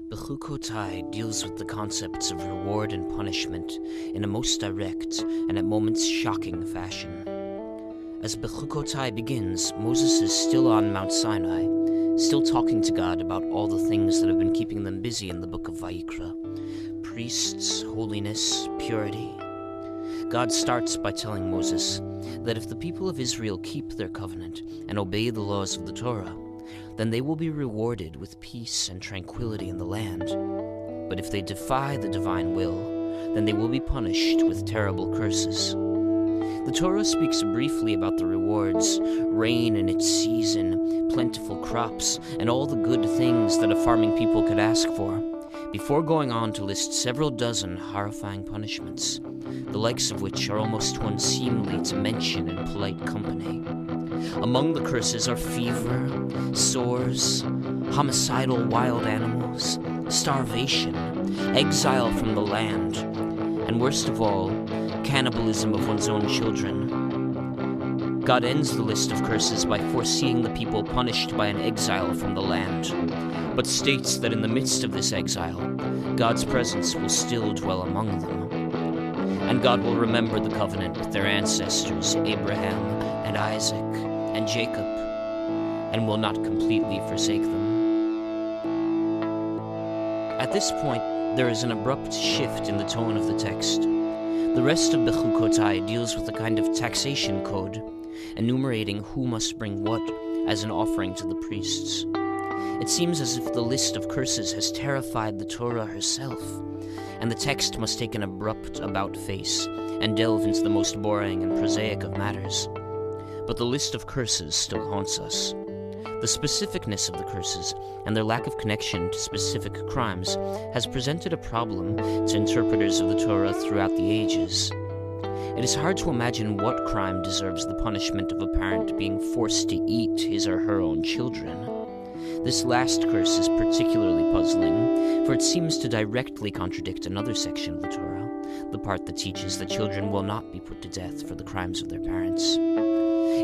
Bechukotai deals with the concepts of reward and punishment in a most direct and at moments shocking fashion. As Bechukotai begins, Moses is still on Mount Sinai, still talking to God about all the things that have been keeping them busy in the book of Vayikra: priests, holiness, purity. God starts by telling Moses that if the people of Israel keep their covenant and obey the laws of the Torah, then they will be rewarded with peace and tranquility in the land. But if they defy the divine will, then they will be punished with terrible curses. The Torah speaks briefly about the rewards: rain in its season, plentiful crops, and all the good things that a farming people could ask for, before going on to list several dozen horrifying punishments, the likes of which are almost too unseemly to mention in polite company. Among the curses are fever, sores, homicidal wild animals, starvation, exile from the land, and worst of all, cannibalism of one's own children. God ends the list of curses by foreseeing the people punished by an exile from the land, but states that in the midst of this exile, God's presence will still dwell among them. And God will remember the covenant with their ancestors, Abraham and Isaac and Jacob, and will not completely forsake them. At this point, there is an abrupt shift in the tone of the text. The rest of Bechukotai deals with a kind of taxation code, enumerating who must bring what as an offering to the priests. It seems as if the list of curses has terrified the Torah herself, and the text must take an abrupt about-face and delve into the most boring and prosaic of matters. But the list of curses still haunts us. The specificness of the curses and their lack of connection to specific crimes has presented a problem to interpreters of the Torah throughout the ages. It is hard to imagine what crime deserves the punishment of a parent being forced to eat his or her own children. This last curse is particularly puzzling, for it seems to directly contradict another section of the Torah, the part that teaches that children will not be put to death for the crimes of their parents.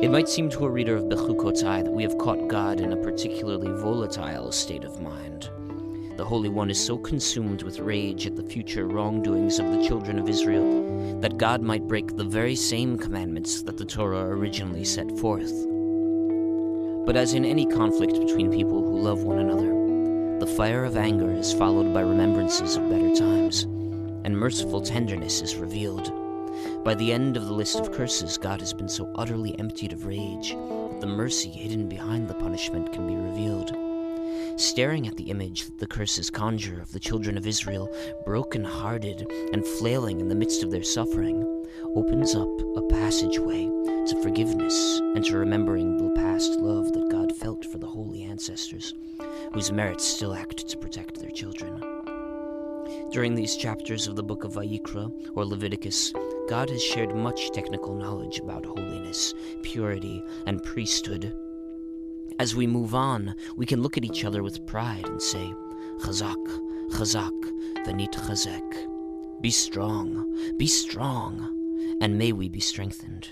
It might seem to a reader of Bechukotai that we have caught God in a particularly volatile state of mind. The Holy One is so consumed with rage at the future wrongdoings of the children of Israel that God might break the very same commandments that the Torah originally set forth. But as in any conflict between people who love one another, the fire of anger is followed by remembrances of better times, and merciful tenderness is revealed. By the end of the list of curses, God has been so utterly emptied of rage that the mercy hidden behind the punishment can be revealed. Staring at the image that the curses conjure of the children of Israel, broken-hearted and flailing in the midst of their suffering, opens up a passageway to forgiveness and to remembering the past love that God felt for the holy ancestors, whose merits still act to protect their children. During these chapters of the book of Vayikra, or Leviticus, God has shared much technical knowledge about holiness, purity, and priesthood. As we move on, we can look at each other with pride and say, Chazak, Chazak, Venit Chazek. Be strong, and may we be strengthened.